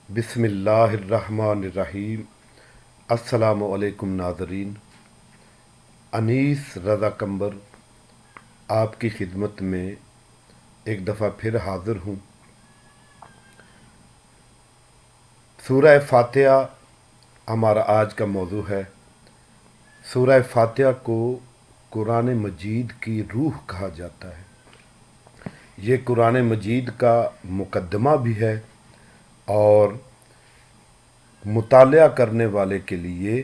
बिस्मिल्लाह अर्रहमान अर्रहीम। अस्सलाम वालेकुम नाज़रीन। अनीस रज़ा कंबर आपकी खिदमत में एक दफ़ा फिर हाज़िर हूँ। सूरह फातिहा हमारा आज का मौजू है। सूरह फातिहा को कुरान मजीद की रूह कहा जाता है। ये कुरान मजीद का मुकद्दमा भी है और मुतालिया करने वाले के लिए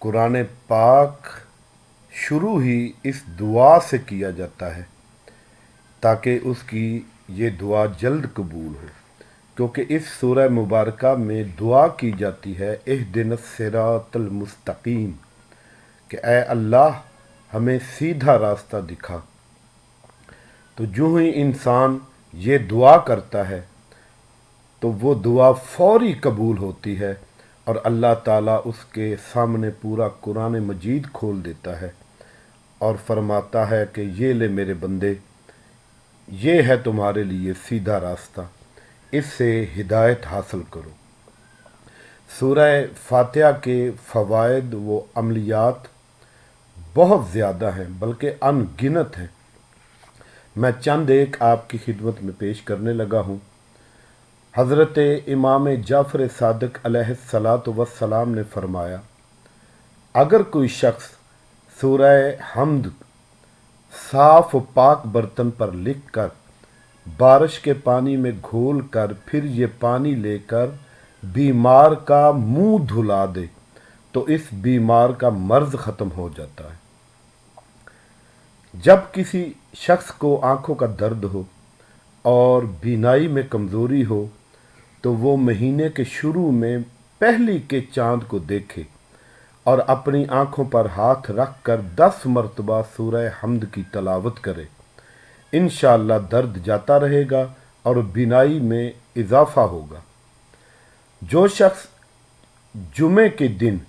कुरान पाक शुरू ही इस दुआ से किया जाता है ताकि उसकी ये दुआ जल्द कबूल हो, क्योंकि इस सूरह मुबारका में दुआ की जाती है इहदिनस सिरातल मुस्तकीम कि ऐ अल्लाह हमें सीधा रास्ता दिखा। तो जो ही इंसान ये दुआ करता है तो वो दुआ फौरी कबूल होती है और अल्लाह ताला उसके सामने पूरा कुरान मजीद खोल देता है और फरमाता है कि ये ले मेरे बंदे, ये है तुम्हारे लिए सीधा रास्ता, इससे हिदायत हासिल करो। सूरह फातिहा के फ़वाइद व अमलियात बहुत ज़्यादा हैं, बल्कि अनगिनत हैं। मैं चंद एक आपकी खिदमत में पेश करने लगा हूँ। हज़रत इमाम जाफ़र सादिक़ अलैहिस्सलातु वस्सलाम ने फरमाया, अगर कोई शख्स सूरह हम्द साफ़ पाक बर्तन पर लिख कर बारिश के पानी में घोल कर फिर ये पानी लेकर बीमार का मुंह धुला दे तो इस बीमार का मर्ज़ ख़त्म हो जाता है। जब किसी शख्स को आँखों का दर्द हो और बीनाई में कमज़ोरी हो तो वो महीने के शुरू में पहली के चाँद को देखे और अपनी आँखों पर हाथ रख कर 10 मरतबा सूरह हम्द की तलावत करे। इंशाअल्लाह दर्द जाता रहेगा और बीनाई में इजाफ़ा होगा। जो शख्स जुमे के दिन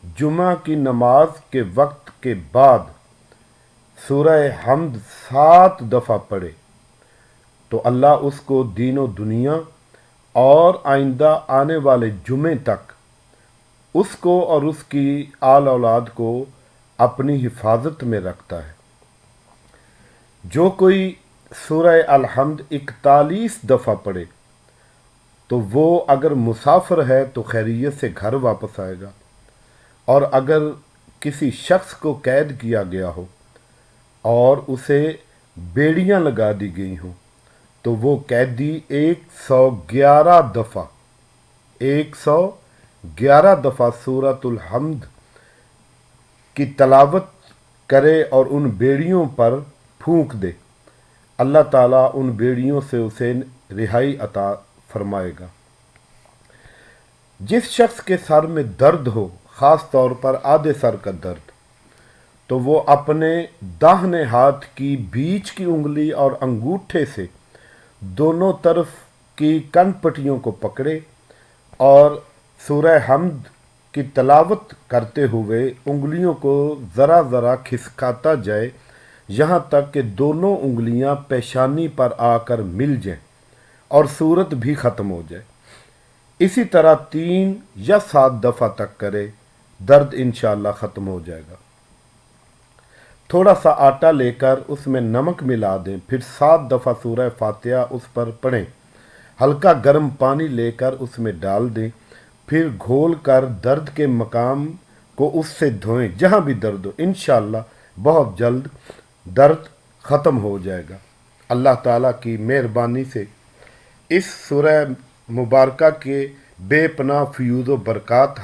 जुमा की नमाज के वक्त के बाद सूरह हम्द 7 दफ़ा पढ़े तो अल्लाह उसको दीनो दुनिया और आइंदा आने वाले जुमे तक उसको और उसकी आल औलाद को अपनी हिफाजत में रखता है। जो कोई सूरह अल-हम्द 41 दफ़ा पढ़े तो वो अगर मुसाफिर है तो खैरियत से घर वापस आएगा, और अगर किसी शख्स को कैद किया गया हो और उसे बेड़ियां लगा दी गई हों तो वो कैदी 111 दफ़ा सूरतुल हम्द की तलावत करे और उन बेड़ियों पर फूंक दे। अल्लाह ताला उन बेड़ियों से उसे रिहाई अता फरमाएगा। जिस शख्स के सर में दर्द हो, ख़ास तौर पर आधे सर का दर्द, तो वो अपने दाहिने हाथ की बीच की उंगली और अंगूठे से दोनों तरफ की कनपट्टियों को पकड़े और सूरह हम्द की तलावत करते हुए उंगलियों को ज़रा ज़रा खिसकाता जाए, यहाँ तक कि दोनों उंगलियाँ पेशानी पर आकर मिल जाएं और सूरत भी ख़त्म हो जाए। इसी तरह 3 या 7 दफ़ा तक करे, दर्द इंशाअल्लाह ख़त्म हो जाएगा। थोड़ा सा आटा लेकर उसमें नमक मिला दें, फिर 7 दफ़ा सूरह फातिहा उस पर पढ़ें। हल्का गर्म पानी लेकर उसमें डाल दें, फिर घोल कर दर्द के मकाम को उससे धोएं जहाँ भी दर्द हो। इंशाअल्लाह बहुत जल्द दर्द ख़त्म हो जाएगा। अल्लाह ताला की मेहरबानी से इस सूरह मुबारका के बेपनाह फ़यूज़ व बरक़ात